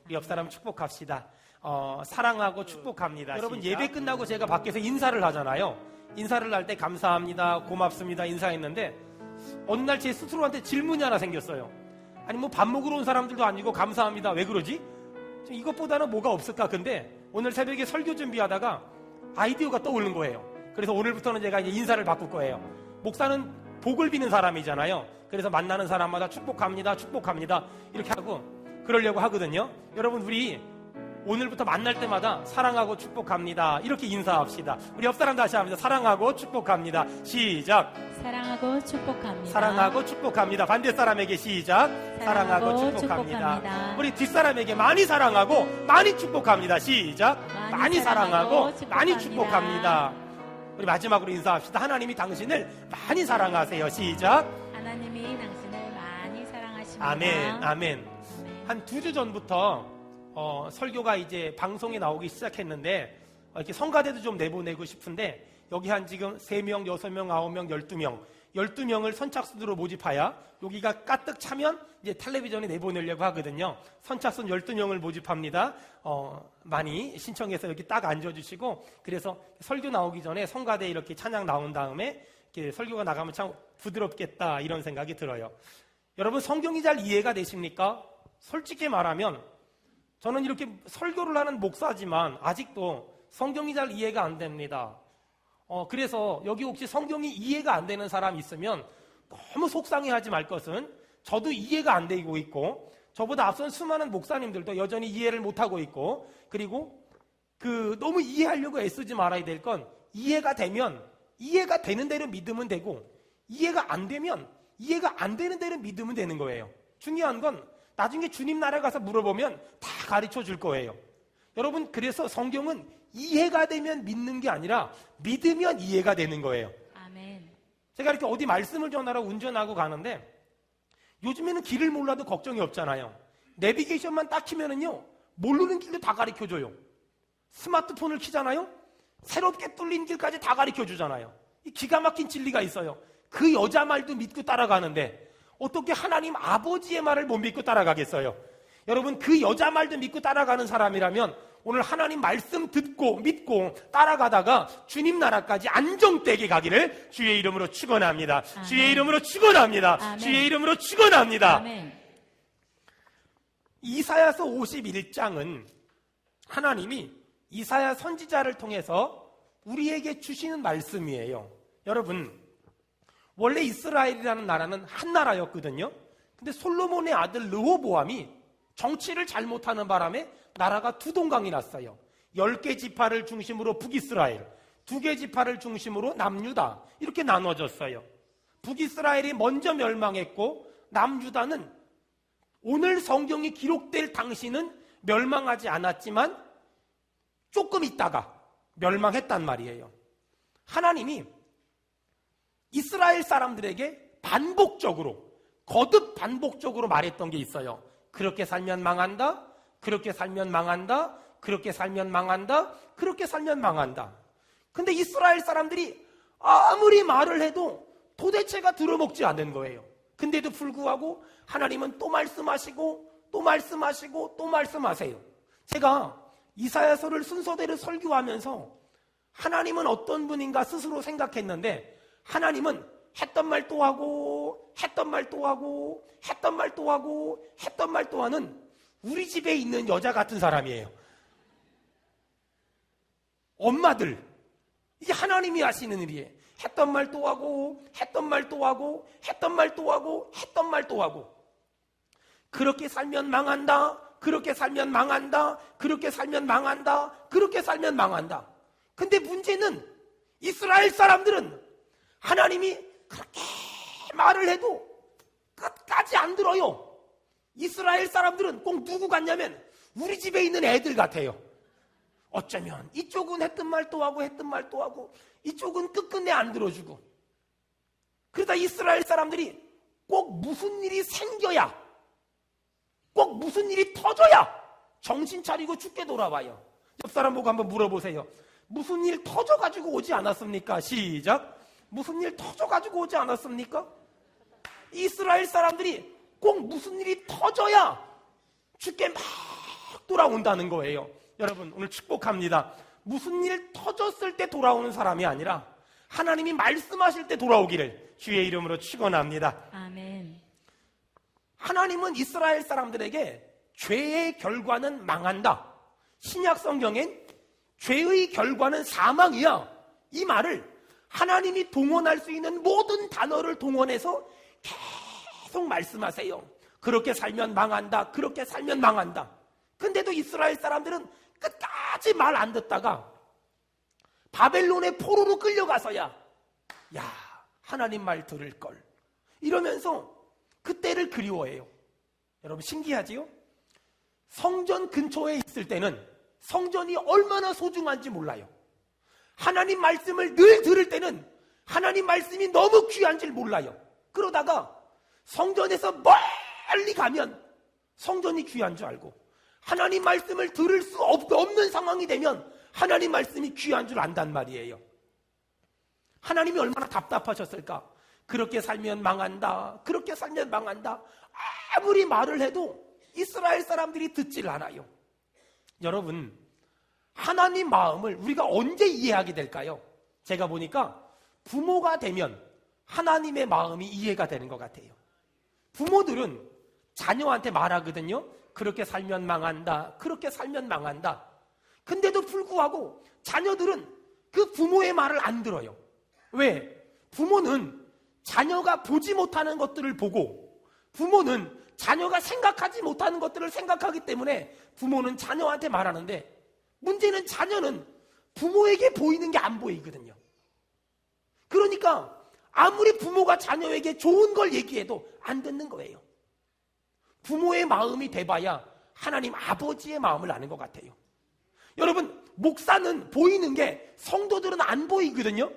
우리 옆 사람 축복합시다. 사랑하고 축복합니다. 여러분, 예배 끝나고 제가 밖에서 인사를 하잖아요. 인사를 할 때 감사합니다, 고맙습니다 인사했는데 어느 날 제 스스로한테 질문이 하나 생겼어요. 아니 뭐 밥 먹으러 온 사람들도 아니고 감사합니다 왜 그러지? 이것보다는 뭐가 없을까? 근데 오늘 새벽에 설교 준비하다가 아이디어가 떠오르는 거예요. 그래서 오늘부터는 제가 이제 인사를 바꿀 거예요. 목사는 복을 비는 사람이잖아요. 그래서 만나는 사람마다 축복합니다, 축복합니다 이렇게 하고 그러려고 하거든요. 여러분, 우리 오늘부터 만날 때마다 사랑하고 축복합니다 이렇게 인사합시다. 우리 옆 사람 다시 합니다. 사랑하고 축복합니다. 시작. 사랑하고 축복합니다. 사랑하고 축복합니다. 반대 사람에게 시작. 사랑하고 축복합니다. 우리 뒷사람에게 많이 사랑하고 많이 축복합니다. 시작. 많이 사랑하고 많이 축복합니다. 우리 마지막으로 인사합시다. 하나님이 당신을 많이 사랑하세요. 시작. 하나님이 당신을 많이 사랑하십니다. 아멘. 아멘. 한 2주 전부터 설교가 이제 방송에 나오기 시작했는데 이렇게 성가대도 좀 내보내고 싶은데 여기 한 지금 3명, 6명, 9명, 12명을 선착순으로 모집하여 여기가 가득 차면 이제 텔레비전에 내보내려고 하거든요. 선착순 12명을 모집합니다. 많이 신청해서 여기 딱 앉아주시고 그래서 설교 나오기 전에 성가대 이렇게 찬양 나온 다음에 이렇게 설교가 나가면 참 부드럽겠다 이런 생각이 들어요. 여러분, 성경이 잘 이해가 되십니까? 솔직히 말하면 저는 이렇게 설교를 하는 목사지만 아직도 성경이 잘 이해가 안 됩니다. 그래서 여기 혹시 성경이 이해가 안 되는 사람 있으면 너무 속상해하지 말 것은 저도 이해가 안 되고 있고 저보다 앞선 수많은 목사님들도 여전히 이해를 못하고 있고 그리고 너무 이해하려고 애쓰지 말아야 될 건 이해가 되면 이해가 되는 대로 믿으면 되고 이해가 안 되면 이해가 안 되는 대로 믿으면 되는 거예요. 중요한 건 나중에 주님 나라 가서 물어보면 다 가르쳐 줄 거예요. 여러분, 그래서 성경은 이해가 되면 믿는 게 아니라 믿으면 이해가 되는 거예요. 아멘. 제가 이렇게 어디 말씀을 전하러 운전하고 가는데 요즘에는 길을 몰라도 걱정이 없잖아요. 내비게이션만 딱 키면은요 모르는 길도 다 가르쳐줘요. 스마트폰을 키잖아요. 새롭게 뚫린 길까지 다 가르쳐주잖아요. 이 기가 막힌 진리가 있어요. 그 여자 말도 믿고 따라가는데 어떻게 하나님 아버지의 말을 못 믿고 따라가겠어요? 여러분, 그 여자 말도 믿고 따라가는 사람이라면 오늘 하나님 말씀 듣고 믿고 따라가다가 주님 나라까지 안정되게 가기를 주의 이름으로 축원합니다. 아멘. 주의 이름으로 축원합니다. 아멘. 주의 이름으로 축원합니다. 아멘. 이사야서 51장은 하나님이 이사야 선지자를 통해서 우리에게 주시는 말씀이에요. 여러분, 원래 이스라엘이라는 나라는 한 나라였거든요. 근데 솔로몬의 아들 르호보암이 정치를 잘못하는 바람에 나라가 두 동강이 났어요. 10개 지파를 중심으로 북이스라엘, 2개 지파를 중심으로 남유다 이렇게 나눠졌어요. 북이스라엘이 먼저 멸망했고 남유다는 오늘 성경이 기록될 당시는 멸망하지 않았지만 조금 있다가 멸망했단 말이에요. 하나님이 이스라엘 사람들에게 거듭 반복적으로 말했던 게 있어요. 그렇게 살면 망한다. 그렇게 살면 망한다. 그렇게 살면 망한다. 그렇게 살면 망한다. 근데 이스라엘 사람들이 아무리 말을 해도 도대체가 들어먹지 않는 거예요. 근데도 불구하고 하나님은 또 말씀하시고 또 말씀하시고 또 말씀하세요. 제가 이사야서를 순서대로 설교하면서 하나님은 어떤 분인가 스스로 생각했는데 하나님은 했던 말 또 하고 했던 말 또 하고 했던 말 또 하고 했던 말 또 하는 우리 집에 있는 여자 같은 사람이에요. 엄마들, 이게 하나님이 하시는 일이에요. 했던 말 또 하고 했던 말 또 하고 했던 말 또 하고 했던 말 또 하고 그렇게 살면 망한다. 그렇게 살면 망한다. 그렇게 살면 망한다. 그렇게 살면 망한다. 근데 문제는 이스라엘 사람들은 하나님이 그렇게 말을 해도 끝까지 안 들어요. 이스라엘 사람들은 꼭 누구 같냐면 우리 집에 있는 애들 같아요. 어쩌면 이쪽은 했던 말 또 하고 했던 말 또 하고 이쪽은 끝끝내 안 들어주고 그러다 이스라엘 사람들이 꼭 무슨 일이 생겨야 꼭 무슨 일이 터져야 정신 차리고 죽게 돌아와요. 옆 사람 보고 한번 물어보세요. 무슨 일 터져가지고 오지 않았습니까? 시작. 무슨 일 터져가지고 오지 않았습니까? 이스라엘 사람들이 꼭 무슨 일이 터져야 죽게 막 돌아온다는 거예요. 여러분, 오늘 축복합니다. 무슨 일 터졌을 때 돌아오는 사람이 아니라 하나님이 말씀하실 때 돌아오기를 주의 이름으로 축원합니다. 아멘. 하나님은 이스라엘 사람들에게 죄의 결과는 망한다. 신약 성경엔 죄의 결과는 사망이야. 이 말을 하나님이 동원할 수 있는 모든 단어를 동원해서 계속 말씀하세요. 그렇게 살면 망한다. 그렇게 살면 망한다. 근데도 이스라엘 사람들은 끝까지 말 안 듣다가 바벨론의 포로로 끌려가서야 하나님 말 들을 걸 이러면서 그때를 그리워해요. 여러분 신기하지요? 성전 근처에 있을 때는 성전이 얼마나 소중한지 몰라요. 하나님 말씀을 늘 들을 때는 하나님 말씀이 너무 귀한 줄 몰라요. 그러다가 성전에서 멀리 가면 성전이 귀한 줄 알고 하나님 말씀을 들을 수 없는 상황이 되면 하나님 말씀이 귀한 줄 안단 말이에요. 하나님이 얼마나 답답하셨을까? 그렇게 살면 망한다. 그렇게 살면 망한다. 아무리 말을 해도 이스라엘 사람들이 듣질 않아요. 여러분, 하나님 마음을 우리가 언제 이해하게 될까요? 제가 보니까 부모가 되면 하나님의 마음이 이해가 되는 것 같아요. 부모들은 자녀한테 말하거든요. 그렇게 살면 망한다. 그렇게 살면 망한다. 근데도 불구하고 자녀들은 그 부모의 말을 안 들어요. 왜? 부모는 자녀가 보지 못하는 것들을 보고 부모는 자녀가 생각하지 못하는 것들을 생각하기 때문에 부모는 자녀한테 말하는데 문제는 자녀는 부모에게 보이는 게 안 보이거든요. 그러니까 아무리 부모가 자녀에게 좋은 걸 얘기해도 안 듣는 거예요. 부모의 마음이 돼봐야 하나님 아버지의 마음을 아는 것 같아요. 여러분, 목사는 보이는 게 성도들은 안 보이거든요.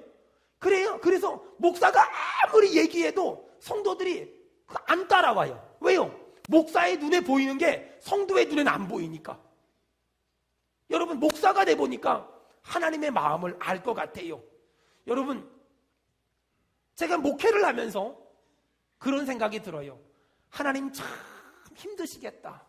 그래요. 그래서 목사가 아무리 얘기해도 성도들이 안 따라와요. 왜요? 목사의 눈에 보이는 게 성도의 눈에는 안 보이니까. 여러분, 목사가 돼보니까 하나님의 마음을 알 것 같아요. 여러분, 제가 목회를 하면서 그런 생각이 들어요. 하나님 참 힘드시겠다.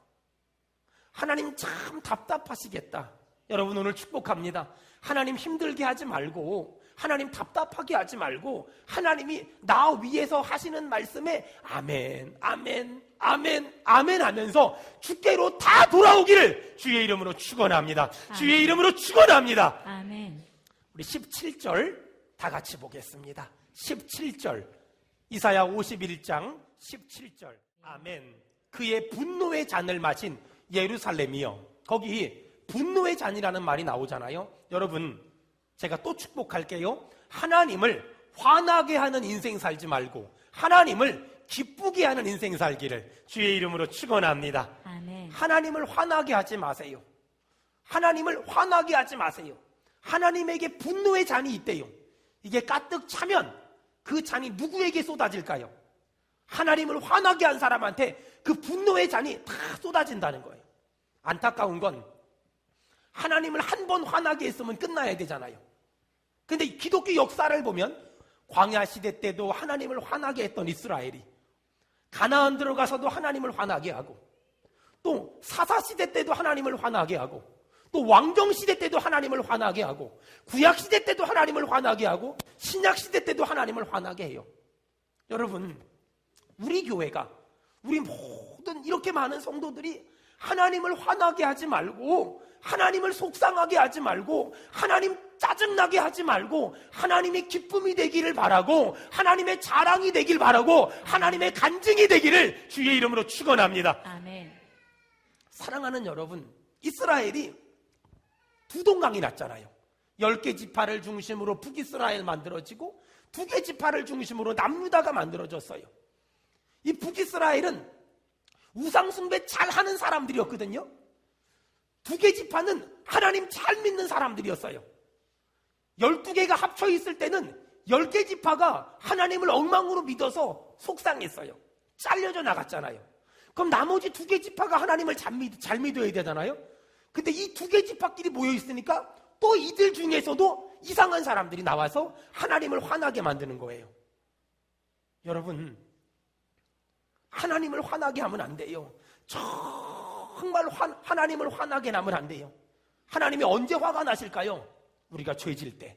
하나님 참 답답하시겠다. 여러분, 오늘 축복합니다. 하나님 힘들게 하지 말고 하나님 답답하게 하지 말고 하나님이 나 위에서 하시는 말씀에 아멘, 아멘, 아멘, 아멘 하면서 주께로 다 돌아오기를 주의 이름으로 축원합니다. 주의 이름으로 축원합니다. 아멘. 우리 17절 다 같이 보겠습니다. 17절 이사야 51장 17절 아멘. 그의 분노의 잔을 마신 예루살렘이여. 거기 분노의 잔이라는 말이 나오잖아요. 여러분, 제가 또 축복할게요. 하나님을 화나게 하는 인생 살지 말고 하나님을 기쁘게 하는 인생 살기를 주의 이름으로 축원합니다. 아멘. 하나님을 화나게 하지 마세요. 하나님을 화나게 하지 마세요. 하나님에게 분노의 잔이 있대요. 이게 가득 차면 그 잔이 누구에게 쏟아질까요? 하나님을 화나게 한 사람한테 그 분노의 잔이 다 쏟아진다는 거예요. 안타까운 건 하나님을 한 번 화나게 했으면 끝나야 되잖아요. 근데 기독교 역사를 보면 광야 시대 때도 하나님을 화나게 했던 이스라엘이 가나안 들어가서도 하나님을 화나게 하고 또 사사 시대 때도 하나님을 화나게 하고 또 왕정 시대 때도 하나님을 화나게 하고 구약 시대 때도 하나님을 화나게 하고 신약 시대 때도 하나님을 화나게 해요. 여러분, 우리 교회가 우리 모든 이렇게 많은 성도들이 하나님을 화나게 하지 말고 하나님을 속상하게 하지 말고 하나님 짜증나게 하지 말고 하나님의 기쁨이 되기를 바라고 하나님의 자랑이 되길 바라고 하나님의 간증이 되기를 주의 이름으로 축원합니다. 아멘. 사랑하는 여러분, 이스라엘이 두 동강이 났잖아요. 10개 지파를 중심으로 북이스라엘 만들어지고 2개 지파를 중심으로 남유다가 만들어졌어요. 이 북이스라엘은 우상숭배 잘하는 사람들이었거든요. 2개 지파는 하나님 잘 믿는 사람들이었어요. 12개가 합쳐 있을 때는 10개 지파가 하나님을 엉망으로 믿어서 속상했어요. 잘려져 나갔잖아요. 그럼 나머지 2개 지파가 하나님을 잘 믿어야 되잖아요. 근데 이 2개 지파끼리 모여 있으니까 또 이들 중에서도 이상한 사람들이 나와서 하나님을 화나게 만드는 거예요. 여러분, 하나님을 화나게 하면 안 돼요. 저 정말 하나님을 화나게 하면 안 돼요. 하나님이 언제 화가 나실까요? 우리가 죄질 때,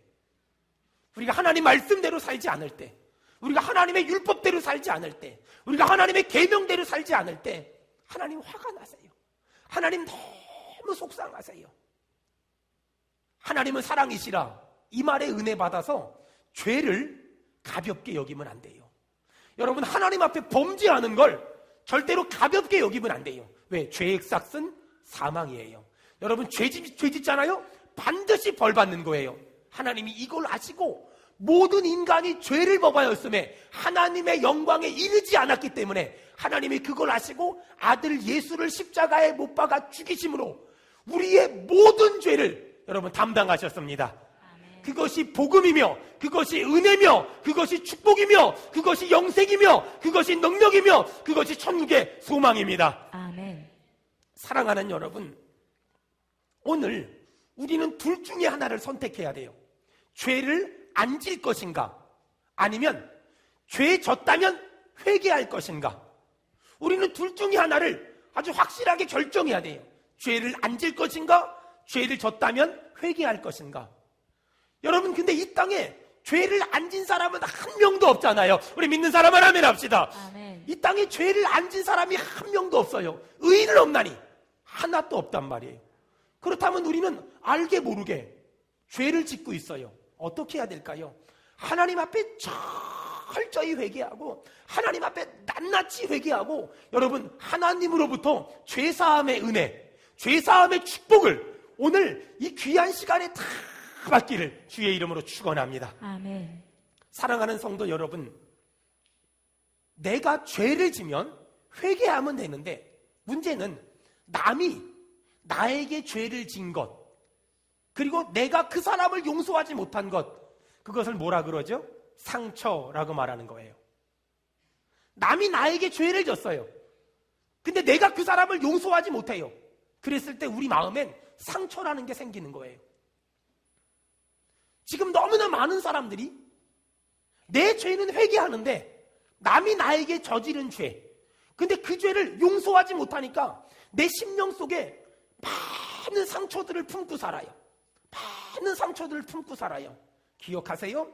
우리가 하나님 말씀대로 살지 않을 때, 우리가 하나님의 율법대로 살지 않을 때, 우리가 하나님의 계명대로 살지 않을 때 하나님 화가 나세요. 하나님 너무 속상하세요. 하나님은 사랑이시라 이 말에 은혜 받아서 죄를 가볍게 여기면 안 돼요. 여러분, 하나님 앞에 범죄하는 걸 절대로 가볍게 여기면 안 돼요. 왜? 죄의 삭은 사망이에요. 여러분, 죄 짓잖아요? 반드시 벌 받는 거예요. 하나님이 이걸 아시고 모든 인간이 죄를 범하였음에 하나님의 영광에 이르지 않았기 때문에 하나님이 그걸 아시고 아들 예수를 십자가에 못 박아 죽이심으로 우리의 모든 죄를 여러분 담당하셨습니다. 아멘. 그것이 복음이며, 그것이 은혜며, 그것이 축복이며, 그것이 영생이며, 그것이 능력이며, 그것이 천국의 소망입니다. 아멘. 사랑하는 여러분, 오늘 우리는 둘 중에 하나를 선택해야 돼요. 죄를 안 질 것인가, 아니면 죄 졌다면 회개할 것인가. 우리는 둘 중에 하나를 아주 확실하게 결정해야 돼요. 죄를 안 질 것인가, 죄를 졌다면 회개할 것인가. 여러분, 근데 이 땅에 죄를 안 진 사람은 한 명도 없잖아요. 우리 믿는 사람은 아멘 합시다. 아멘. 이 땅에 죄를 안 진 사람이 한 명도 없어요. 의인은 없나니 하나도 없단 말이에요. 그렇다면 우리는 알게 모르게 죄를 짓고 있어요. 어떻게 해야 될까요? 하나님 앞에 철저히 회개하고, 하나님 앞에 낱낱이 회개하고, 여러분, 하나님으로부터 죄사함의 은혜, 죄사함의 축복을 오늘 이 귀한 시간에 다 받기를 주의 이름으로 축원합니다. 아멘. 사랑하는 성도 여러분, 내가 죄를 지면 회개하면 되는데, 문제는 남이 나에게 죄를 진 것, 그리고 내가 그 사람을 용서하지 못한 것, 그것을 뭐라 그러죠? 상처라고 말하는 거예요. 남이 나에게 죄를 졌어요. 근데 내가 그 사람을 용서하지 못해요. 그랬을 때 우리 마음엔 상처라는 게 생기는 거예요. 지금 너무나 많은 사람들이 내 죄는 회개하는데 남이 나에게 저지른 죄, 근데 그 죄를 용서하지 못하니까 내 심령 속에 많은 상처들을 품고 살아요. 많은 상처들을 품고 살아요. 기억하세요?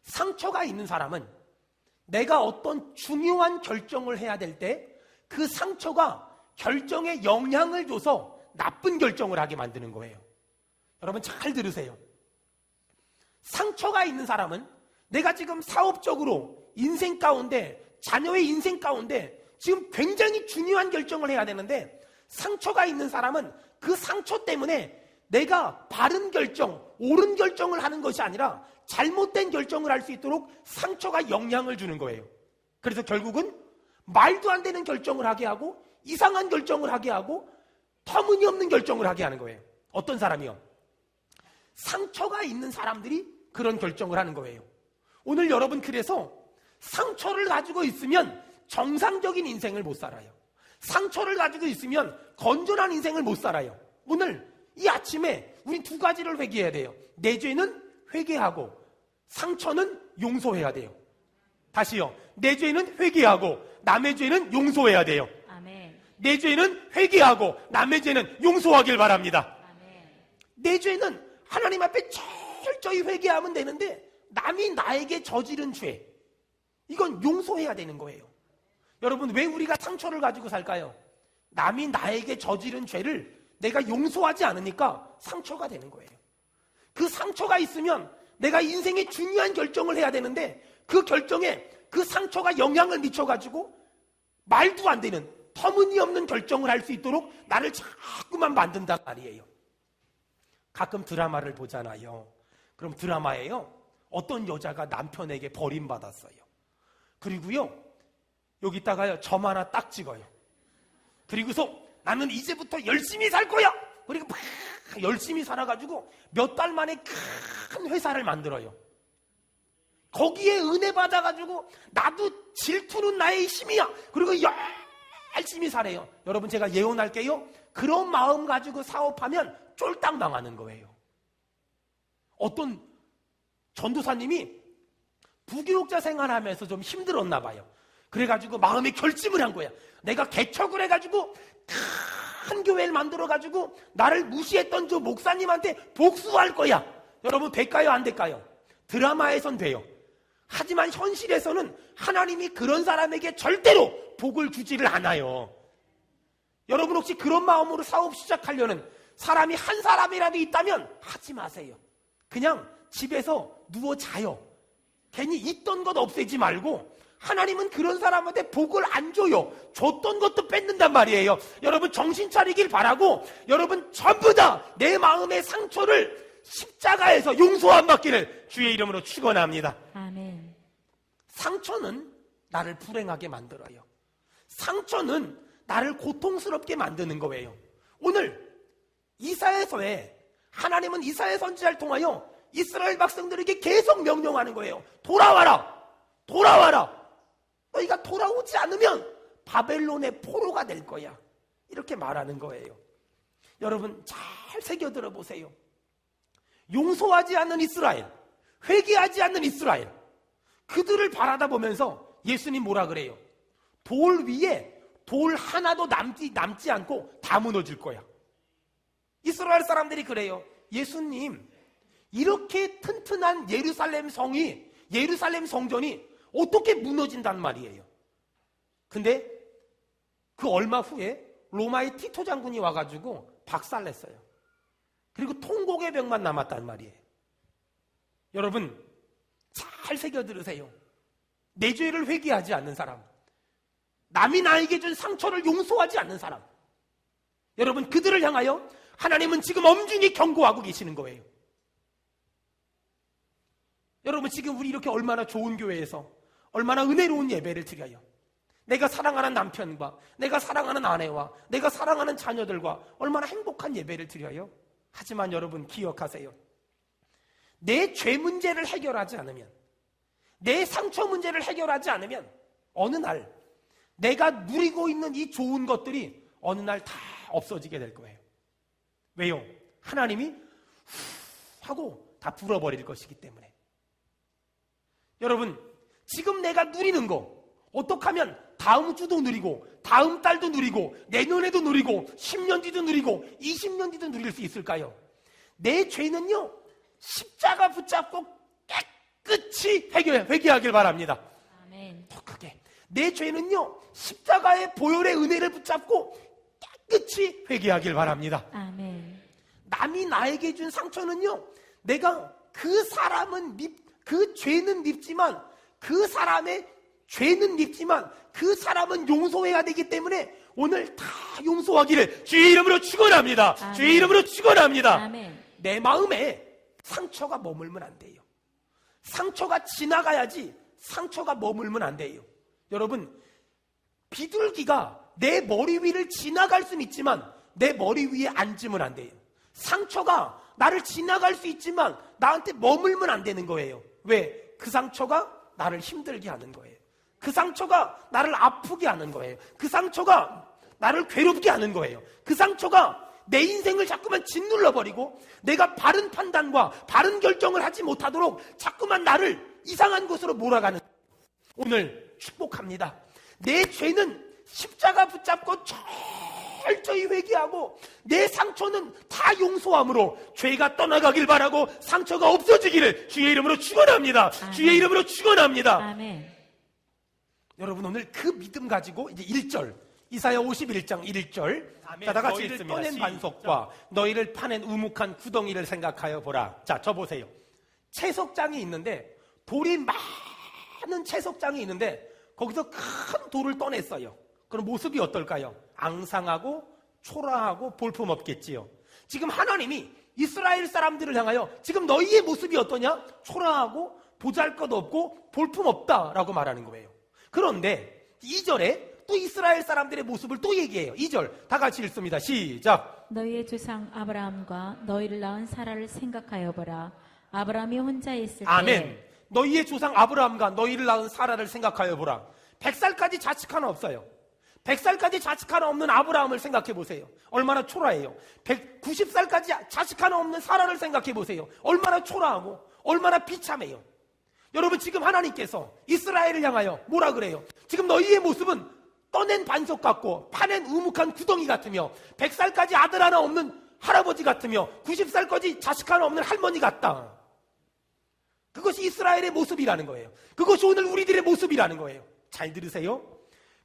상처가 있는 사람은 내가 어떤 중요한 결정을 해야 될 때 그 상처가 결정에 영향을 줘서 나쁜 결정을 하게 만드는 거예요. 여러분, 잘 들으세요. 상처가 있는 사람은 내가 지금 사업적으로 인생 가운데, 자녀의 인생 가운데 지금 굉장히 중요한 결정을 해야 되는데, 상처가 있는 사람은 그 상처 때문에 내가 바른 결정, 옳은 결정을 하는 것이 아니라 잘못된 결정을 할 수 있도록 상처가 영향을 주는 거예요. 그래서 결국은 말도 안 되는 결정을 하게 하고, 이상한 결정을 하게 하고, 터무니없는 결정을 하게 하는 거예요. 어떤 사람이요? 상처가 있는 사람들이 그런 결정을 하는 거예요. 오늘 여러분, 그래서 상처를 가지고 있으면 정상적인 인생을 못 살아요. 상처를 가지고 있으면 건전한 인생을 못 살아요. 오늘 이 아침에 우리 두 가지를 회개해야 돼요. 내 죄는 회개하고 상처는 용서해야 돼요. 다시요. 내 죄는 회개하고 남의 죄는 용서해야 돼요. 아멘. 내 죄는 회개하고 남의 죄는 용서하길 바랍니다. 아멘. 내 죄는 하나님 앞에 철저히 회개하면 되는데, 남이 나에게 저지른 죄, 이건 용서해야 되는 거예요. 여러분, 왜 우리가 상처를 가지고 살까요? 남이 나에게 저지른 죄를 내가 용서하지 않으니까 상처가 되는 거예요. 그 상처가 있으면 내가 인생의 중요한 결정을 해야 되는데, 그 결정에 그 상처가 영향을 미쳐가지고 말도 안 되는 터무니없는 결정을 할 수 있도록 나를 자꾸만 만든단 말이에요. 가끔 드라마를 보잖아요. 그럼 드라마에요, 어떤 여자가 남편에게 버림받았어요. 그리고요, 여기다가요 점 하나 딱 찍어요. 그리고서 나는 이제부터 열심히 살 거야. 그리고 막 열심히 살아가지고 몇 달 만에 큰 회사를 만들어요. 거기에 은혜 받아가지고 나도 질투는 나의 힘이야. 그리고 열심히 살아요. 여러분, 제가 예언할게요. 그런 마음 가지고 사업하면 쫄딱 망하는 거예요. 어떤 전도사님이 부교육자 생활하면서 좀 힘들었나 봐요. 그래가지고 마음에 결심을 한 거야. 내가 개척을 해가지고 큰 교회를 만들어가지고 나를 무시했던 저 목사님한테 복수할 거야. 여러분 될까요? 안 될까요? 드라마에선 돼요. 하지만 현실에서는 하나님이 그런 사람에게 절대로 복을 주지를 않아요. 여러분 혹시 그런 마음으로 사업 시작하려는 사람이 한 사람이라도 있다면 하지 마세요. 그냥 집에서 누워 자요. 괜히 있던 것 없애지 말고, 하나님은 그런 사람한테 복을 안 줘요. 줬던 것도 뺏는단 말이에요. 여러분 정신 차리길 바라고, 여러분 전부 다 내 마음의 상처를 십자가에서 용서함 받기를 주의 이름으로 축원합니다. 아멘. 상처는 나를 불행하게 만들어요. 상처는 나를 고통스럽게 만드는 거예요. 오늘 이사야서에 하나님은 이사야 선지자를 통하여 이스라엘 백성들에게 계속 명령하는 거예요. 돌아와라! 돌아와라! 너희가 돌아오지 않으면 바벨론의 포로가 될 거야. 이렇게 말하는 거예요. 여러분 잘 새겨들어 보세요. 용서하지 않는 이스라엘, 회개하지 않는 이스라엘, 그들을 바라다 보면서 예수님 뭐라 그래요? 돌 위에 돌 하나도 남지 않고 다 무너질 거야. 이스라엘 사람들이 그래요. 예수님, 이렇게 튼튼한 예루살렘 성전이 어떻게 무너진단 말이에요. 근데 그 얼마 후에 로마의 티토 장군이 와가지고 박살냈어요. 그리고 통곡의 벽만 남았단 말이에요. 여러분 잘 새겨 들으세요. 내 죄를 회개하지 않는 사람, 남이 나에게 준 상처를 용서하지 않는 사람, 여러분 그들을 향하여 하나님은 지금 엄중히 경고하고 계시는 거예요. 여러분 지금 우리 이렇게 얼마나 좋은 교회에서 얼마나 은혜로운 예배를 드려요. 내가 사랑하는 남편과 내가 사랑하는 아내와 내가 사랑하는 자녀들과 얼마나 행복한 예배를 드려요. 하지만 여러분 기억하세요. 내 죄 문제를 해결하지 않으면, 내 상처 문제를 해결하지 않으면 어느 날 내가 누리고 있는 이 좋은 것들이 어느 날 다 없어지게 될 거예요. 왜요? 하나님이 후 하고 다 불어버릴 것이기 때문에. 여러분 지금 내가 누리는 거 어떻게 하면 다음 주도 누리고 다음 달도 누리고 내년에도 누리고 10년 뒤도 누리고 20년 뒤도 누릴 수 있을까요? 내 죄는요 십자가 붙잡고 깨끗이 회개하길 바랍니다. 아멘. 더 크게. 내 죄는요 십자가의 보혈의 은혜를 붙잡고 깨끗이 회개하길 바랍니다. 아멘. 남이 나에게 준 상처는요, 내가 그 죄는 밉지만 그 사람의 죄는 밉지만 그 사람은 용서해야 되기 때문에 오늘 다 용서하기를 주의 이름으로 축원합니다. 아멘. 주의 이름으로 축원합니다. 아멘. 내 마음에 상처가 머물면 안 돼요. 상처가 지나가야지 상처가 머물면 안 돼요. 여러분 비둘기가 내 머리 위를 지나갈 수는 있지만 내 머리 위에 앉으면 안 돼요. 상처가 나를 지나갈 수 있지만 나한테 머물면 안 되는 거예요. 왜? 그 상처가 나를 힘들게 하는 거예요. 그 상처가 나를 아프게 하는 거예요. 그 상처가 나를 괴롭게 하는 거예요. 그 상처가 내 인생을 자꾸만 짓눌러버리고 내가 바른 판단과 바른 결정을 하지 못하도록 자꾸만 나를 이상한 곳으로 몰아가는, 오늘 축복합니다. 내 죄는 십자가 붙잡고 철저히 회개하고 내 상처는 다 용서함으로 죄가 떠나가길 바라고 상처가 없어지기를 주의 이름으로 축원합니다. 주의 이름으로 축원합니다. 아멘. 여러분 오늘 그 믿음 가지고 이제 1절 이사야 51장 1절 자, 다 같이 읽습니다. 떠낸 반석과 너희를 파낸 우묵한 구덩이를 생각하여 보라. 자, 저 보세요. 채석장이 있는데 돌이 많은 채석장이 있는데 거기서 큰 돌을 떠냈어요. 그럼 모습이 어떨까요? 앙상하고 초라하고 볼품없겠지요. 지금 하나님이 이스라엘 사람들을 향하여 지금 너희의 모습이 어떠냐? 초라하고 보잘것없고 볼품없다라고 말하는 거예요. 그런데 2절에 또 이스라엘 사람들의 모습을 또 얘기해요. 2절 다 같이 읽습니다. 시작. 너희의 조상 아브라함과 너희를 낳은 사라를 생각하여 보라. 아브라함이 혼자 있을 때 아멘. 너희의 조상 아브라함과 너희를 낳은 사라를 생각하여 보라. 100살까지 자식 하나 없어요. 100살까지 자식 하나 없는 아브라함을 생각해 보세요. 얼마나 초라해요. 90살까지 자식 하나 없는 사라를 생각해 보세요. 얼마나 초라하고 얼마나 비참해요. 여러분, 지금 하나님께서 이스라엘을 향하여 뭐라 그래요? 지금 너희의 모습은 떠낸 반석 같고 파낸 우묵한 구덩이 같으며 100살까지 아들 하나 없는 할아버지 같으며 90살까지 자식 하나 없는 할머니 같다. 그것이 이스라엘의 모습이라는 거예요. 그것이 오늘 우리들의 모습이라는 거예요. 잘 들으세요.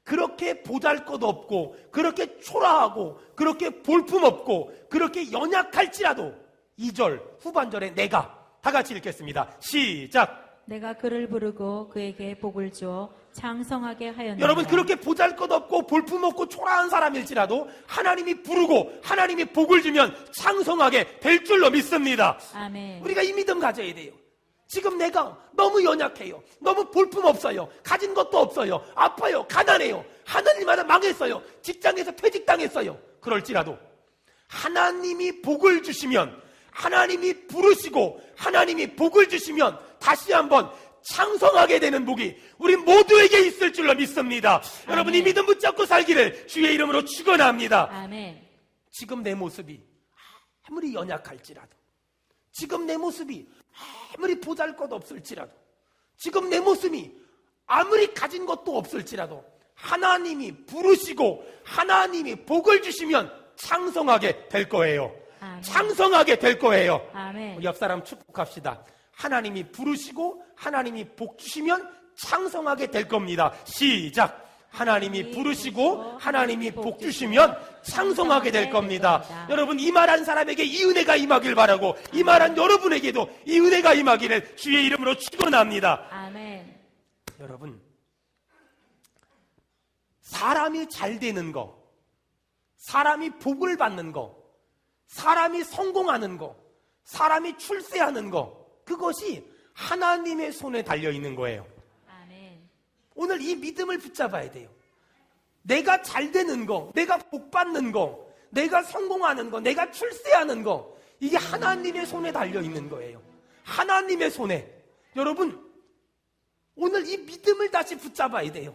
그렇게 보잘것없고 그렇게 초라하고 그렇게 볼품없고 그렇게 연약할지라도 2절 후반절에 내가 다 같이 읽겠습니다. 시작. 내가 그를 부르고 그에게 복을 주어 장성하게 하였느니라. 여러분, 그렇게 보잘것없고 볼품없고 초라한 사람일지라도 하나님이 부르고 하나님이 복을 주면 장성하게 될 줄로 믿습니다. 아멘. 우리가 이 믿음 가져야 돼요. 지금 내가 너무 연약해요. 너무 볼품없어요. 가진 것도 없어요. 아파요. 가난해요. 하는 일마다 망했어요. 직장에서 퇴직당했어요. 그럴지라도 하나님이 복을 주시면, 하나님이 부르시고 하나님이 복을 주시면 다시 한번 창성하게 되는 복이 우리 모두에게 있을 줄로 믿습니다. 아멘. 여러분, 이 믿음 붙잡고 살기를 주의 이름으로 축원합니다. 아멘. 지금 내 모습이 아무리 연약할지라도, 지금 내 모습이 아무리 보잘것없을지라도, 지금 내 모습이 아무리 가진 것도 없을지라도 하나님이 부르시고 하나님이 복을 주시면 창성하게 될 거예요. 아멘. 창성하게 될 거예요. 아멘. 우리 옆 사람 축복합시다. 하나님이 부르시고 하나님이 복 주시면 창성하게 될 겁니다. 시작. 하나님이 부르시고 하나님이 복 주시면 창성하게 될 겁니다. 여러분, 이 말한 사람에게 이 은혜가 임하길 바라고, 이 말한 여러분에게도 이 은혜가 임하기를 주의 이름으로 축원합니다. 아멘. 여러분, 사람이 잘 되는 거, 사람이 복을 받는 거, 사람이 성공하는 거, 사람이 출세하는 거, 그것이 하나님의 손에 달려 있는 거예요. 아멘. 오늘 이 믿음을 붙잡아야 돼요. 내가 잘 되는 거, 내가 복 받는 거, 내가 성공하는 거, 내가 출세하는 거, 이게 하나님의 손에 달려 있는 거예요. 하나님의 손에. 여러분, 오늘 이 믿음을 다시 붙잡아야 돼요.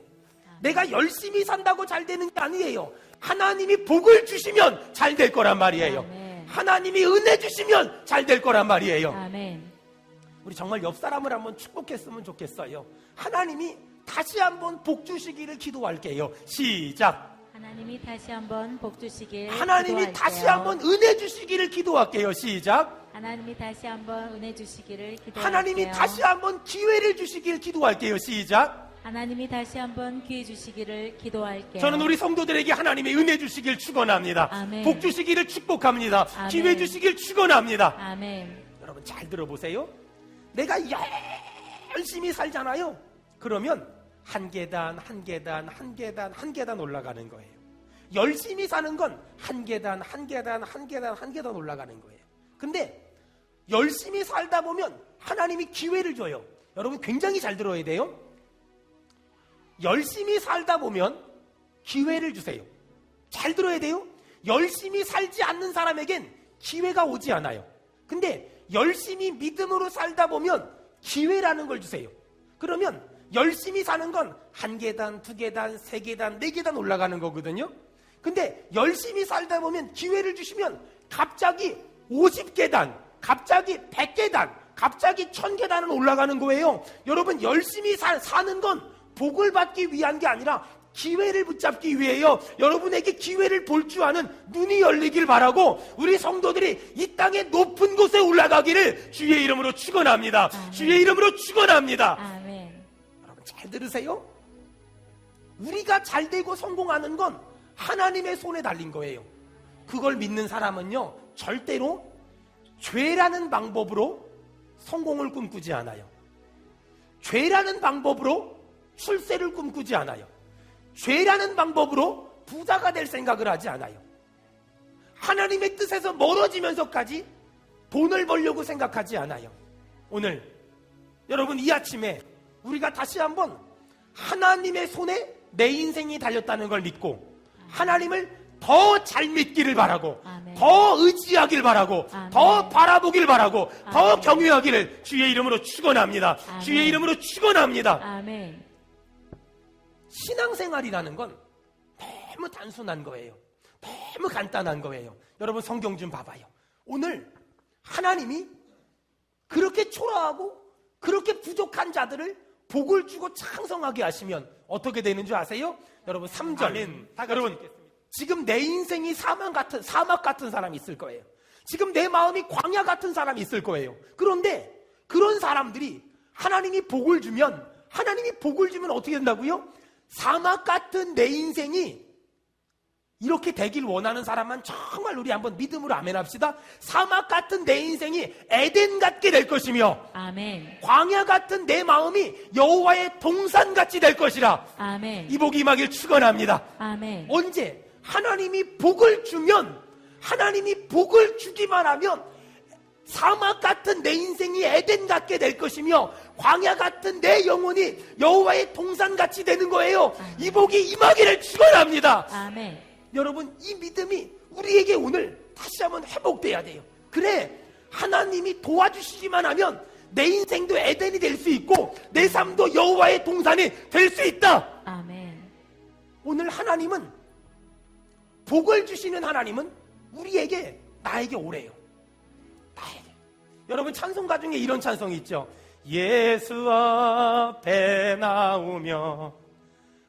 내가 열심히 산다고 잘 되는 게 아니에요. 하나님이 복을 주시면 잘 될 거란 말이에요. 아멘. 하나님이 은혜 주시면 잘 될 거란 말이에요. 아멘. 우리 정말 옆 사람을 한번 축복했으면 좋겠어요. 하나님이 다시 한번 복 주시기를 기도할게요. 시작. 하나님이 다시 한번 복 주시길 하나님이 기도할게요. 다시 한번 은혜 주시기를 기도할게요. 시작. 하나님이 다시 한번 은혜 주시기를 기도할게요. 하나님이 다시 한번 기회를 주시길 기도할게요. 시작. 하나님이 다시 한번 기회 주시기를 기도할게요. 저는 우리 성도들에게 하나님의 은혜 주시길 축원합니다. 아멘. 복 주시기를 축복합니다. 아멘. 기회 주시길 축원합니다. 아멘. 여러분, 잘 들어보세요. 내가 열심히 살잖아요. 그러면 한 계단 한 계단 한 계단 한 계단 올라가는 거예요. 열심히 사는 건 한 계단 한 계단 한 계단 한 계단 올라가는 거예요. 근데 열심히 살다 보면 하나님이 기회를 줘요. 여러분, 굉장히 잘 들어야 돼요. 열심히 살다 보면 기회를 주세요. 잘 들어야 돼요. 열심히 살지 않는 사람에겐 기회가 오지 않아요. 근데 열심히 믿음으로 살다 보면 기회라는 걸 주세요. 그러면 열심히 사는 건 한 계단, 두 계단, 세 계단, 네 계단 올라가는 거거든요. 근데 열심히 살다 보면 기회를 주시면 갑자기 50계단, 갑자기 100계단, 갑자기 1000계단은 올라가는 거예요. 여러분, 열심히 사는 건 복을 받기 위한 게 아니라 기회를 붙잡기 위해요. 여러분에게 기회를 볼 줄 아는 눈이 열리길 바라고, 우리 성도들이 이 땅의 높은 곳에 올라가기를 주의 이름으로 축원합니다. 아멘. 주의 이름으로 축원합니다. 아멘. 여러분, 잘 들으세요. 우리가 잘 되고 성공하는 건 하나님의 손에 달린 거예요. 그걸 믿는 사람은요, 절대로 죄라는 방법으로 성공을 꿈꾸지 않아요. 죄라는 방법으로 출세를 꿈꾸지 않아요. 죄라는 방법으로 부자가 될 생각을 하지 않아요. 하나님의 뜻에서 멀어지면서까지 돈을 벌려고 생각하지 않아요. 오늘 여러분, 이 아침에 우리가 다시 한번 하나님의 손에 내 인생이 달렸다는 걸 믿고 하나님을 더 잘 믿기를 바라고, 아멘. 더 의지하길 바라고, 아멘. 더 바라보길 바라고, 더 아멘. 경외하기를 주의 이름으로 축원합니다. 아멘. 주의 이름으로 축원합니다. 아멘. 신앙생활이라는 건 너무 단순한 거예요. 너무 간단한 거예요. 여러분, 성경 좀 봐봐요. 오늘 하나님이 그렇게 초라하고 그렇게 부족한 자들을 복을 주고 창성하게 하시면 어떻게 되는 줄 아세요? 여러분 3절. 여러분 지금 내 인생이 사막 같은 사람이 있을 거예요. 지금 내 마음이 광야 같은 사람이 있을 거예요. 그런데 그런 사람들이 하나님이 복을 주면 어떻게 된다고요? 사막 같은 내 인생이 이렇게 되길 원하는 사람만 정말 우리 한번 믿음으로 아멘 합시다. 사막 같은 내 인생이 에덴 같게 될 것이며 아멘. 광야 같은 내 마음이 여호와의 동산같이 될 것이라. 아멘. 이 복이 임하길 축원합니다. 아멘. 언제? 하나님이 복을 주면, 하나님이 복을 주기만 하면 사막 같은 내 인생이 에덴 같게 될 것이며 광야 같은 내 영혼이 여호와의 동산같이 되는 거예요. 이 복이 임하기를 축원합니다. 아멘. 여러분 이 믿음이 우리에게 오늘 다시 한번 회복돼야 돼요. 그래 하나님이 도와주시기만 하면 내 인생도 에덴이 될 수 있고 내 삶도 여호와의 동산이 될 수 있다. 아멘. 오늘 하나님은 복을 주시는 하나님은 우리에게 나에게 오래요. 나에게. 여러분 찬송가 중에 이런 찬송이 있죠. 예수 앞에 나오며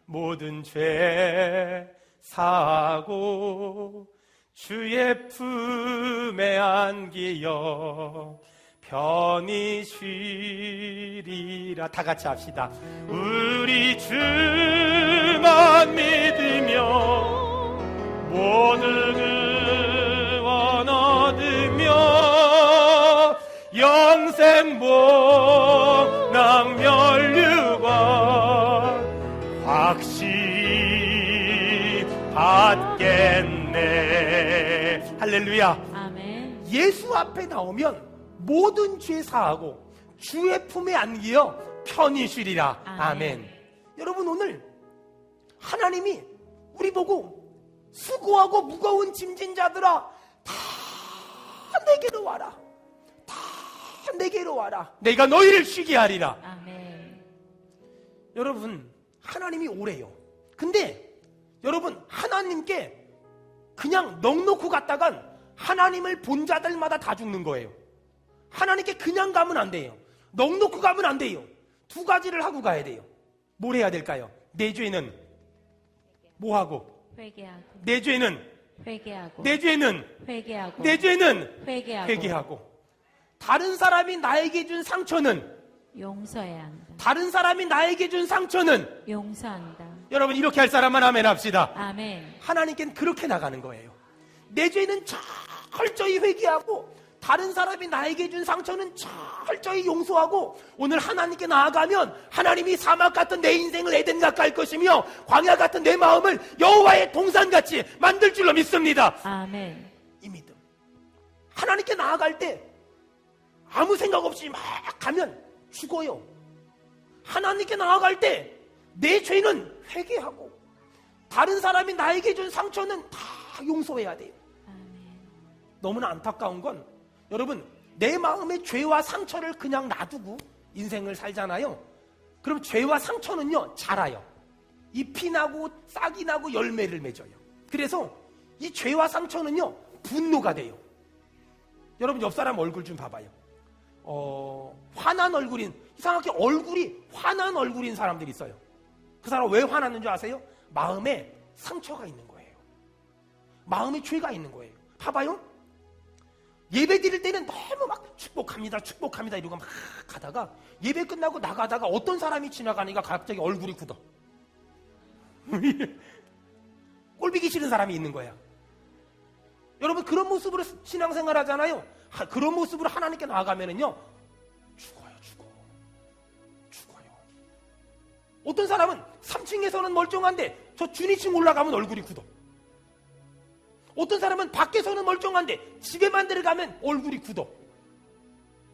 모든 죄 사고 주의 품에 안기어 편히 쉬리라. 다 같이 합시다. 우리 주만 믿으며 모든 의원 얻으며 영생 복락 면류관 확실히 받겠네. 할렐루야. 아멘. 예수 앞에 나오면 모든 죄 사하고 주의 품에 안기어 편히 쉬리라. 아멘. 여러분 오늘 하나님이 우리 보고 수고하고 무거운 짐진 자들아 다 내게로 와라. 다 내게로 와라. 내가 너희를 쉬게 하리라. 아멘. 여러분 하나님이 오래요. 근데 여러분 하나님께 그냥 넋놓고 갔다간 하나님을 본 자들마다 다 죽는 거예요. 하나님께 그냥 가면 안 돼요. 넋놓고 가면 안 돼요. 두 가지를 하고 가야 돼요. 뭘 해야 될까요? 내 죄는 뭐하고? 회개하고. 내 죄는 회개하고. 내 죄는 회개하고. 내 죄는 회개하고. 회개하고. 다른 사람이 나에게 준 상처는 용서해야 한다. 다른 사람이 나에게 준 상처는 용서한다. 여러분 이렇게 할 사람만 아멘 합시다. 아멘. 하나님께는 그렇게 나가는 거예요. 내 죄는 철저히 회개하고 다른 사람이 나에게 준 상처는 철저히 용서하고 오늘 하나님께 나아가면 하나님이 사막 같은 내 인생을 에덴 같게 할 것이며 광야 같은 내 마음을 여호와의 동산같이 만들 줄로 믿습니다. 아멘. 이 믿음. 하나님께 나아갈 때 아무 생각 없이 막 가면 죽어요. 하나님께 나아갈 때 내 죄는 회개하고 다른 사람이 나에게 준 상처는 다 용서해야 돼요. 아멘. 너무나 안타까운 건 여러분 내 마음의 죄와 상처를 그냥 놔두고 인생을 살잖아요. 그럼 죄와 상처는요 자라요. 잎이 나고 싹이 나고 열매를 맺어요. 그래서 이 죄와 상처는요 분노가 돼요. 여러분 옆 사람 얼굴 좀 봐봐요. 화난 얼굴인 이상하게 얼굴이 화난 얼굴인 사람들이 있어요. 그 사람 왜 화났는 줄 아세요? 마음에 상처가 있는 거예요. 마음에 죄가 있는 거예요. 봐봐요. 예배 드릴 때는 너무 막 축복합니다 이러고 막 가다가 예배 끝나고 나가다가 어떤 사람이 지나가니까 갑자기 얼굴이 굳어. 꼴보기 싫은 사람이 있는 거야. 여러분 그런 모습으로 신앙생활 하잖아요. 그런 모습으로 하나님께 나아가면은요 죽어요. 어떤 사람은 3층에서는 멀쩡한데 저 주니층 올라가면 얼굴이 굳어. 어떤 사람은 밖에서는 멀쩡한데 집에만 들어가면 얼굴이 굳어.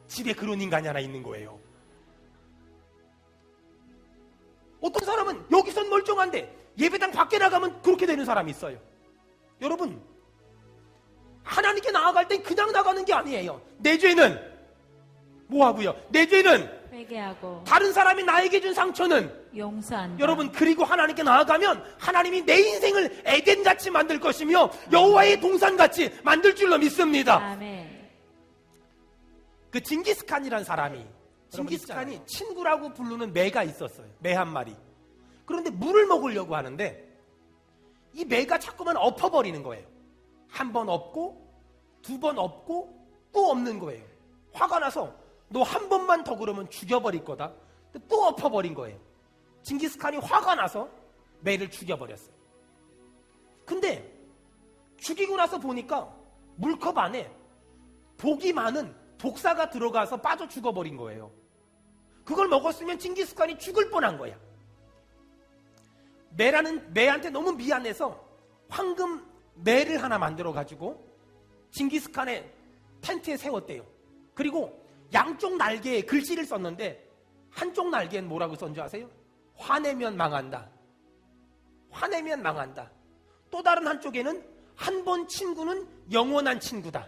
집에 그런 인간이 하나 있는 거예요. 어떤 사람은 여기선 멀쩡한데 예배당 밖에 나가면 그렇게 되는 사람이 있어요. 여러분 하나님께 나아갈 땐 그냥 나가는 게 아니에요. 내 죄는 뭐하고요? 내 죄는 회개하고 다른 사람이 나에게 준 상처는 용서한다. 여러분 그리고 하나님께 나아가면 하나님이 내 인생을 에덴같이 만들 것이며 여호와의 동산같이 만들 줄로 믿습니다. 아멘. 그 징기스칸이라는 사람이 징기스칸이 친구라고 부르는 매가 있었어요. 매 한 마리. 그런데 물을 먹으려고 하는데 이 매가 자꾸만 엎어버리는 거예요. 한 번 엎고 두 번 엎고 또 엎는 거예요. 화가 나서 너 한 번만 더 그러면 죽여버릴 거다. 또 엎어버린 거예요. 징기스칸이 화가 나서 매를 죽여버렸어요. 근데 죽이고 나서 보니까 물컵 안에 독이 많은 독사가 들어가서 빠져 죽어버린 거예요. 그걸 먹었으면 징기스칸이 죽을 뻔한 거야. 매한테 너무 미안해서 황금 매를 하나 만들어가지고 징기스칸의 텐트에 세웠대요. 그리고 양쪽 날개에 글씨를 썼는데 한쪽 날개엔 뭐라고 썼는지 아세요? 화내면 망한다. 화내면 망한다. 또 다른 한쪽에는 한 번 친구는 영원한 친구다.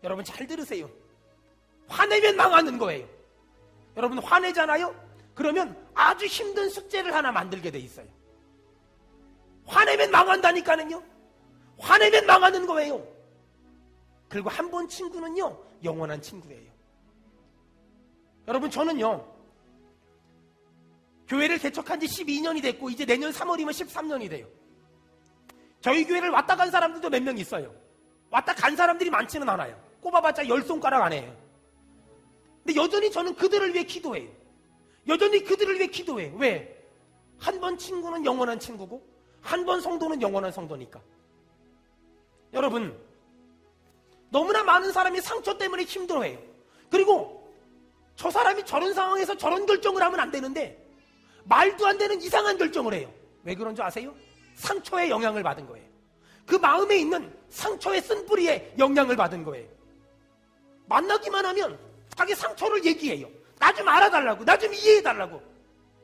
여러분 잘 들으세요. 화내면 망하는 거예요. 여러분 화내잖아요? 그러면 아주 힘든 숙제를 하나 만들게 돼 있어요. 화내면 망한다니까는요. 화내면 망하는 거예요. 그리고 한 번 친구는요 영원한 친구예요. 여러분 저는요 교회를 개척한 지 12년이 됐고 이제 내년 3월이면 13년이 돼요. 저희 교회를 왔다 간 사람들도 몇 명 있어요. 왔다 간 사람들이 많지는 않아요. 꼽아봤자 10손가락 안에요. 근데 여전히 저는 그들을 위해 기도해요. 여전히 그들을 위해 기도해요. 왜? 한 번 친구는 영원한 친구고 한 번 성도는 영원한 성도니까. 여러분 너무나 많은 사람이 상처 때문에 힘들어해요. 그리고 저 사람이 저런 상황에서 저런 결정을 하면 안 되는데 말도 안 되는 이상한 결정을 해요. 왜 그런 줄 아세요? 상처의 영향을 받은 거예요. 그 마음에 있는 상처의 쓴뿌리에 영향을 받은 거예요. 만나기만 하면 자기 상처를 얘기해요. 나 좀 알아달라고, 나 좀 이해해달라고.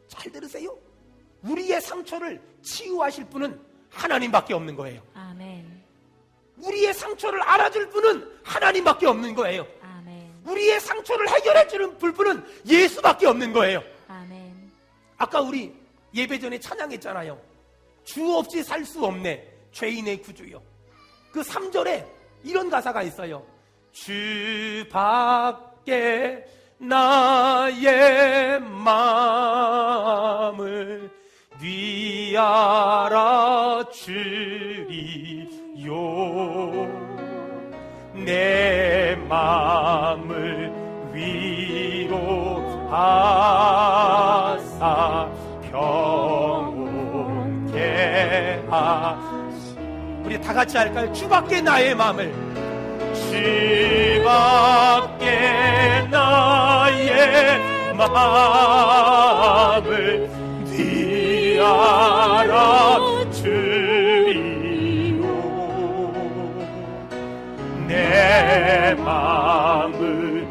잘 들으세요. 우리의 상처를 치유하실 분은 하나님밖에 없는 거예요. 아멘. 우리의 상처를 알아줄 분은 하나님밖에 없는 거예요. 아멘. 우리의 상처를 해결해주는 분은 예수밖에 없는 거예요. 아멘. 아까 우리 예배 전에 찬양했잖아요. 주 없이 살 수 없네 죄인의 구주요. 그 3절에 이런 가사가 있어요. 주 밖에 나의 마음을 네 알아주리요. 내 마음을 위로하사 평온케 하시. 우리 다 같이 할까요? 주밖에 나의 마음을, 주밖에 나의 마음을 네 알아주리요. 내 마음을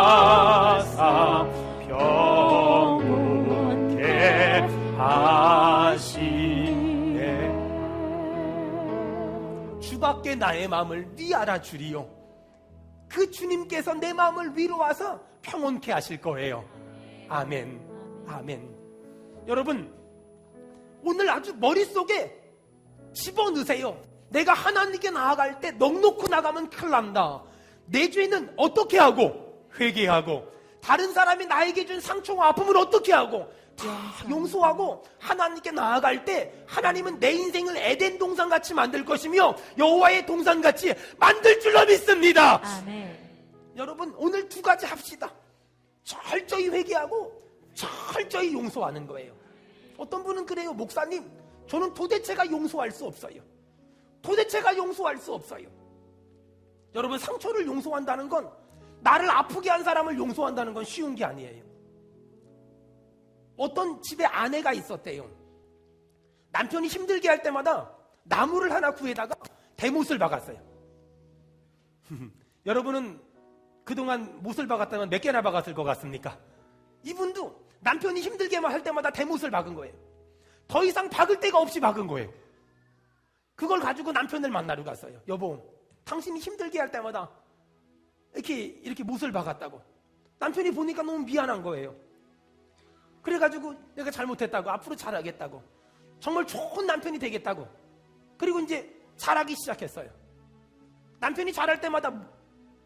위로하사 평온케 하시네. 주밖에 나의 마음을 네 알아주리요. 그 주님께서 내 마음을 위로하사 평온케 하실 거예요. 아멘. 아멘. 여러분 오늘 아주 머릿속에 집어넣으세요. 내가 하나님께 나아갈 때 넋놓고 나가면 큰일 난다. 내 죄는 어떻게 하고 회개하고 다른 사람이 나에게 준 상처와 아픔을 어떻게 하고 다 용서하고 하나님께 나아갈 때 하나님은 내 인생을 에덴 동산같이 만들 것이며 여호와의 동산같이 만들 줄로 믿습니다. 아멘. 여러분 오늘 두 가지 합시다. 철저히 회개하고 철저히 용서하는 거예요. 어떤 분은 그래요. 목사님 저는 도대체가 용서할 수 없어요. 도대체가 용서할 수 없어요. 여러분 상처를 용서한다는 건 나를 아프게 한 사람을 용서한다는 건 쉬운 게 아니에요. 어떤 집에 아내가 있었대요. 남편이 힘들게 할 때마다 나무를 하나 구해다가 대못을 박았어요. 여러분은 그동안 못을 박았다면 몇 개나 박았을 것 같습니까? 이분도 남편이 힘들게만 할 때마다 대못을 박은 거예요. 더 이상 박을 데가 없이 박은 거예요. 그걸 가지고 남편을 만나러 갔어요. 여보, 당신이 힘들게 할 때마다 이렇게 못을 박았다고. 남편이 보니까 너무 미안한 거예요. 그래가지고 내가 잘못했다고, 앞으로 잘하겠다고, 정말 좋은 남편이 되겠다고. 그리고 이제 잘하기 시작했어요. 남편이 잘할 때마다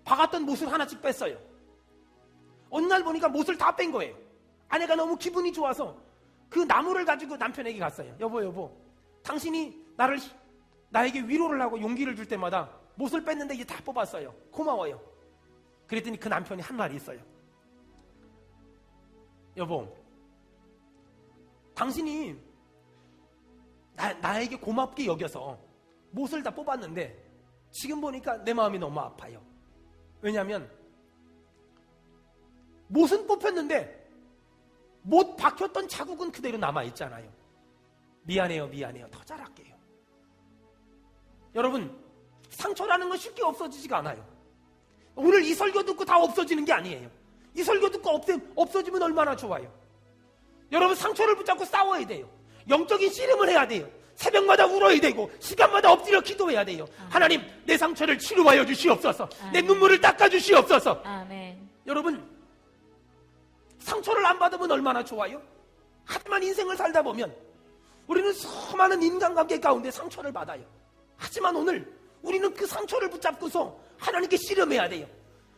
박았던 못을 하나씩 뺐어요. 어느 날 보니까 못을 다 뺀 거예요. 아내가 너무 기분이 좋아서 그 나무를 가지고 남편에게 갔어요. 여보, 당신이 나에게 위로를 하고 용기를 줄 때마다 못을 뺐는데 이제 다 뽑았어요. 고마워요. 그랬더니 그 남편이 한 말이 있어요. 여보, 당신이 나에게 고맙게 여겨서 못을 다 뽑았는데 지금 보니까 내 마음이 너무 아파요. 왜냐하면 못은 뽑혔는데 못 박혔던 자국은 그대로 남아있잖아요. 미안해요. 더 잘할게요. 여러분, 상처라는 건 쉽게 없어지지가 않아요. 오늘 이 설교 듣고 다 없어지는 게 아니에요. 이 설교 듣고 없어지면 얼마나 좋아요. 여러분, 상처를 붙잡고 싸워야 돼요. 영적인 씨름을 해야 돼요. 새벽마다 울어야 되고 시간마다 엎드려 기도해야 돼요. 하나님, 내 상처를 치료하여 주시옵소서. 내 눈물을 닦아 주시옵소서. 아멘. 여러분, 상처를 안 받으면 얼마나 좋아요? 하지만 인생을 살다 보면 우리는 수많은 인간관계 가운데 상처를 받아요. 하지만 오늘 우리는 그 상처를 붙잡고서 하나님께 씨름해야 돼요.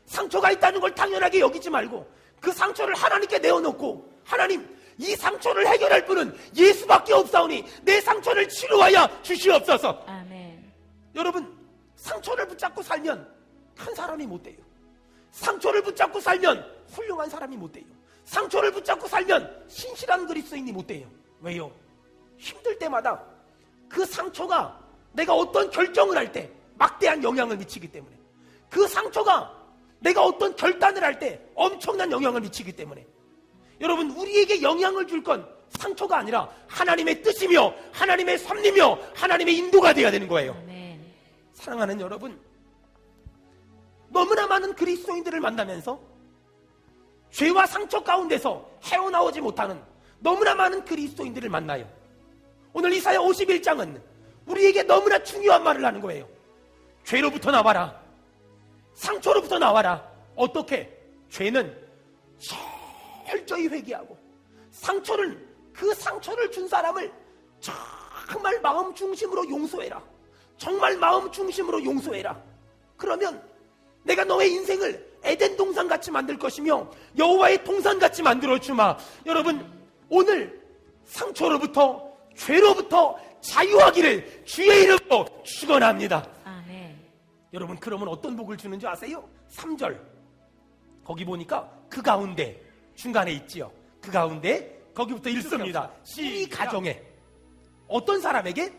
상처가 있다는 걸 당연하게 여기지 말고 그 상처를 하나님께 내어놓고, 하나님, 이 상처를 해결할 분은 예수밖에 없사오니 내 상처를 치료하여 주시옵소서. 아멘. 여러분, 상처를 붙잡고 살면 큰 사람이 못 돼요. 상처를 붙잡고 살면 훌륭한 사람이 못 돼요. 상처를 붙잡고 살면 신실한 그리스도인이 못 돼요. 왜요? 힘들 때마다 그 상처가 내가 어떤 결정을 할 때 막대한 영향을 미치기 때문에, 그 상처가 내가 어떤 결단을 할 때 엄청난 영향을 미치기 때문에, 여러분, 우리에게 영향을 줄 건 상처가 아니라 하나님의 뜻이며 하나님의 섭리며 하나님의 인도가 되어야 되는 거예요. 아멘. 사랑하는 여러분, 너무나 많은 그리스도인들을 만나면서 죄와 상처 가운데서 헤어나오지 못하는 너무나 많은 그리스도인들을 만나요. 오늘 이사야 51장은 우리에게 너무나 중요한 말을 하는 거예요. 죄로부터 나와라. 상처로부터 나와라. 어떻게? 죄는 철저히 회개하고, 그 상처를 준 사람을 정말 마음 중심으로 용서해라. 정말 마음 중심으로 용서해라. 그러면 내가 너의 인생을 에덴 동산같이 만들 것이며 여호와의 동산같이 만들어주마. 여러분, 오늘 상처로부터, 죄로부터 자유하기를 주의 이름으로 축원합니다. 아멘. 여러분, 그러면 어떤 복을 주는지 아세요? 3절 거기 보니까 그 가운데, 중간에 있지요. 그 가운데 거기부터 읽습니다. 이 가정에 어떤 사람에게?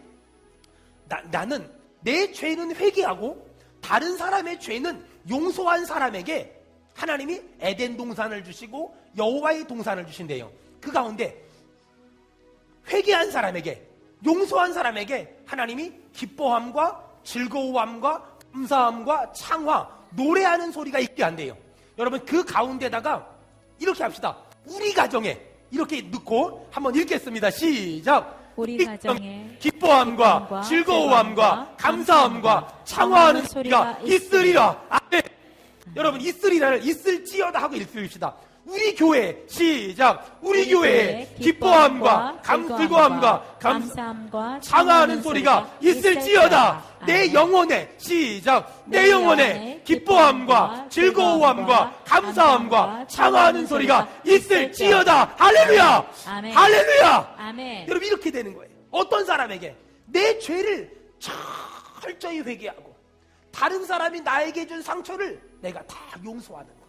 나는 내 죄는 회개하고 다른 사람의 죄는 용서한 사람에게 하나님이 에덴 동산을 주시고 여호와의 동산을 주신대요. 그 가운데 회개한 사람에게, 용서한 사람에게 하나님이 기뻐함과 즐거움과 감사함과 창화, 노래하는 소리가 있게 한대요. 여러분, 그 가운데다가 이렇게 합시다. 우리 가정에, 이렇게 넣고 한번 읽겠습니다. 시작. 우리 가정에 기뻐함과 즐거움과 감사함과 창화하는 소리가 있으리라. 아멘. 여러분, 있으리라를 있을지어다 하고 읽읍시다. 우리 교회, 시작. 우리 교회에 기뻐함과 즐거움과 감사함과 창화하는 소리가 있을지어다. 내 영혼에, 시작. 내 영혼에 기뻐함과 즐거움과 감사함과 창화하는 소리가 있을지어다. 할렐루야. 아멘. 할렐루야. 아멘. 여러분, 이렇게 되는 거예요. 어떤 사람에게? 내 죄를 철저히 회개하고 다른 사람이 나에게 준 상처를 내가 다 용서하는 거예요.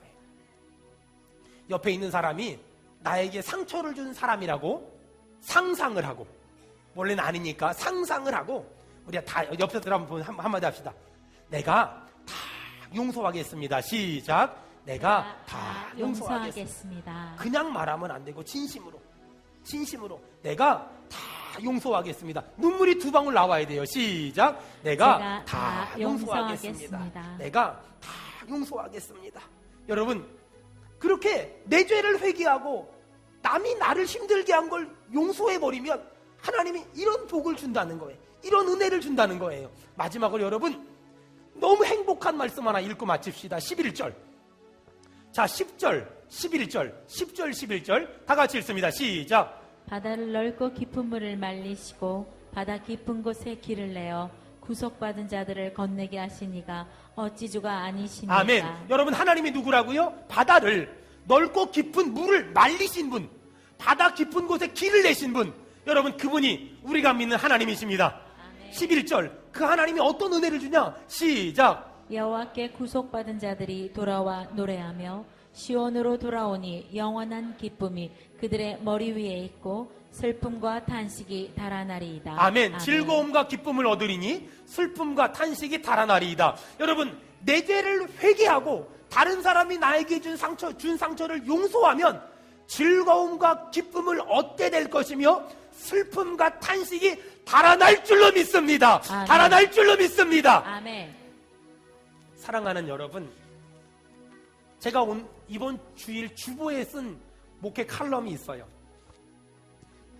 옆에 있는 사람이 나에게 상처를 준 사람이라고 상상을 하고, 원래는 아니니까 상상을 하고, 우리가 다 옆에 들어보면 한마디 합시다. 내가 다 용서하겠습니다. 시작. 내가 다 용서하겠습니다. 그냥 말하면 안 되고 진심으로 내가 다 용서하겠습니다. 눈물이 2방울 나와야 돼요. 시작. 내가 다 용서하겠습니다. 내가 다 용서하겠습니다. 여러분, 그렇게 내 죄를 회개하고 남이 나를 힘들게 한 걸 용서해버리면 하나님이 이런 복을 준다는 거예요. 이런 은혜를 준다는 거예요. 마지막으로 여러분, 너무 행복한 말씀 하나 읽고 마칩시다. 11절. 자, 10절, 11절, 10절, 11절 다 같이 읽습니다. 시작. 바다를 넓고 깊은 물을 말리시고 바다 깊은 곳에 길을 내어 구속받은 자들을 건네게 하시니가 어찌 주가 아니시니까. 아멘. 여러분, 하나님이 누구라고요? 바다를, 넓고 깊은 물을 말리신 분, 바다 깊은 곳에 길을 내신 분, 여러분, 그분이 우리가 믿는 하나님이십니다. 아멘. 11절, 그 하나님이 어떤 은혜를 주냐? 시작. 여호와께 구속받은 자들이 돌아와 노래하며 시온으로 돌아오니 영원한 기쁨이 그들의 머리 위에 있고 슬픔과 탄식이 달아나리이다. 아멘. 즐거움과 기쁨을 얻으리니 슬픔과 탄식이 달아나리이다. 여러분, 내 죄를 회개하고 다른 사람이 나에게 준 상처를 용서하면 즐거움과 기쁨을 얻게 될 것이며 슬픔과 탄식이 달아날 줄로 믿습니다. 아멘. 달아날 줄로 믿습니다. 아멘. 사랑하는 여러분, 제가 이번 주일 주보에 쓴 목회 칼럼이 있어요.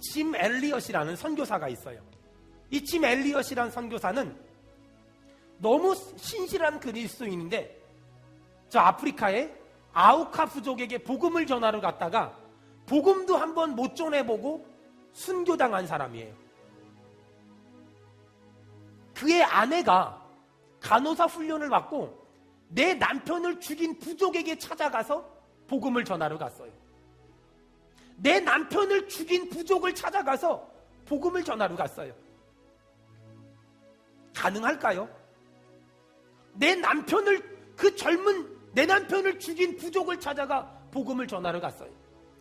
짐 엘리엇이라는 선교사가 있어요. 이 짐 엘리엇이라는 선교사는 너무 신실한 그리스도인인데 저 아프리카의 아우카 부족에게 복음을 전하러 갔다가 복음도 한번 못 전해보고 순교당한 사람이에요. 그의 아내가 간호사 훈련을 받고 내 남편을 죽인 부족에게 찾아가서 복음을 전하러 갔어요. 내 남편을 죽인 부족을 찾아가서 복음을 전하러 갔어요. 가능할까요? 내 남편을 죽인 부족을 찾아가 복음을 전하러 갔어요.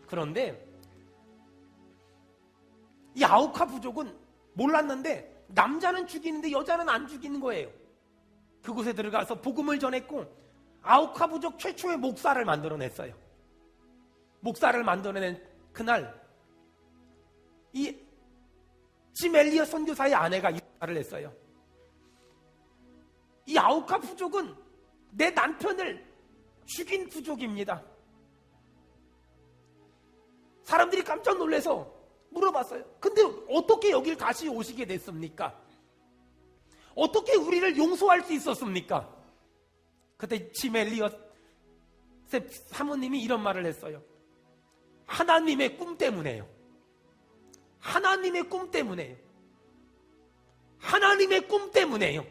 그런데 이 아우카 부족은 몰랐는데 남자는 죽이는데 여자는 안 죽이는 거예요. 그곳에 들어가서 복음을 전했고 아우카 부족 최초의 목사를 만들어냈어요. 목사를 만들어낸 그날 이 짐 엘리엇 선교사의 아내가 이 말을 했어요. 이 아우카 부족은 내 남편을 죽인 부족입니다. 사람들이 깜짝 놀라서 물어봤어요. 근데 어떻게 여길 다시 오시게 됐습니까? 어떻게 우리를 용서할 수 있었습니까? 그때 짐 엘리엇 사모님이 이런 말을 했어요. 하나님의 꿈 때문에요. 하나님의 꿈 때문에요. 하나님의 꿈 때문에요.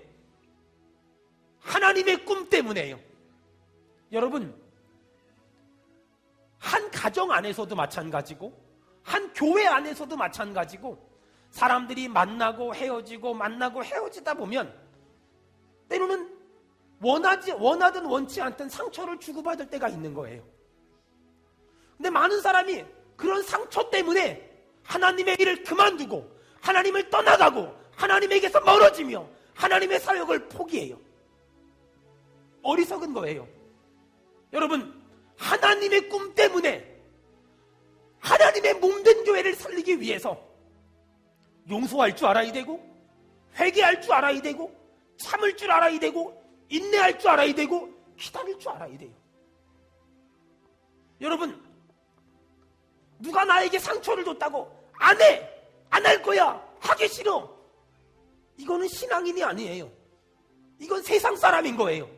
하나님의 꿈 때문에요. 여러분, 한 가정 안에서도 마찬가지고 한 교회 안에서도 마찬가지고 사람들이 만나고 헤어지다 보면 때로는 원하든 원치 않든 상처를 주고받을 때가 있는 거예요. 근데 많은 사람이 그런 상처 때문에 하나님의 일을 그만두고 하나님을 떠나가고 하나님에게서 멀어지며 하나님의 사역을 포기해요. 어리석은 거예요. 여러분, 하나님의 꿈 때문에 하나님의 몸된 교회를 살리기 위해서 용서할 줄 알아야 되고 회개할 줄 알아야 되고 참을 줄 알아야 되고 인내할 줄 알아야 되고 기다릴 줄 알아야 돼요. 여러분, 누가 나에게 상처를 줬다고 안 해! 안 할 거야! 하기 싫어! 이거는 신앙인이 아니에요. 이건 세상 사람인 거예요.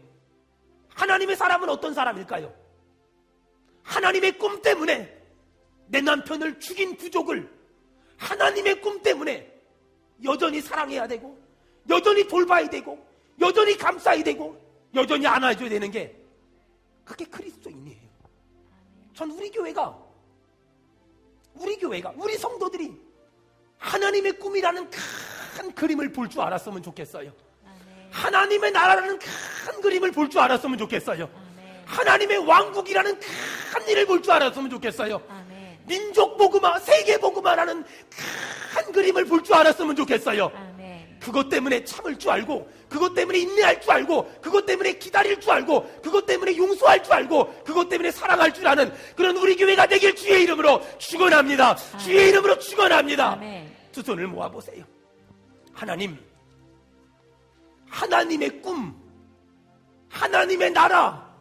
하나님의 사람은 어떤 사람일까요? 하나님의 꿈 때문에 내 남편을 죽인 부족을 하나님의 꿈 때문에 여전히 사랑해야 되고 여전히 돌봐야 되고 여전히 감싸야 되고 여전히 안아줘야 되는 게 그게 그리스도인이에요. 전 우리 교회가 우리 성도들이 하나님의 꿈이라는 큰 그림을 볼 줄 알았으면 좋겠어요. 하나님의 나라라는 큰 그림을 볼 줄 알았으면 좋겠어요. 하나님의 왕국이라는 큰 일을 볼 줄 알았으면 좋겠어요. 민족 복음화, 세계 복음화라는 큰 그림을 볼 줄 알았으면 좋겠어요. 그것 때문에 참을 줄 알고 그것 때문에 인내할 줄 알고 그것 때문에 기다릴 줄 알고 그것 때문에 용서할 줄 알고 그것 때문에 사랑할 줄 아는 그런 우리 교회가 되길 주의 이름으로 축원합니다. 주의 이름으로 축원합니다. 두 손을 모아보세요. 하나님, 하나님의 꿈, 하나님의 나라,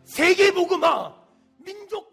세계 복음화, 민족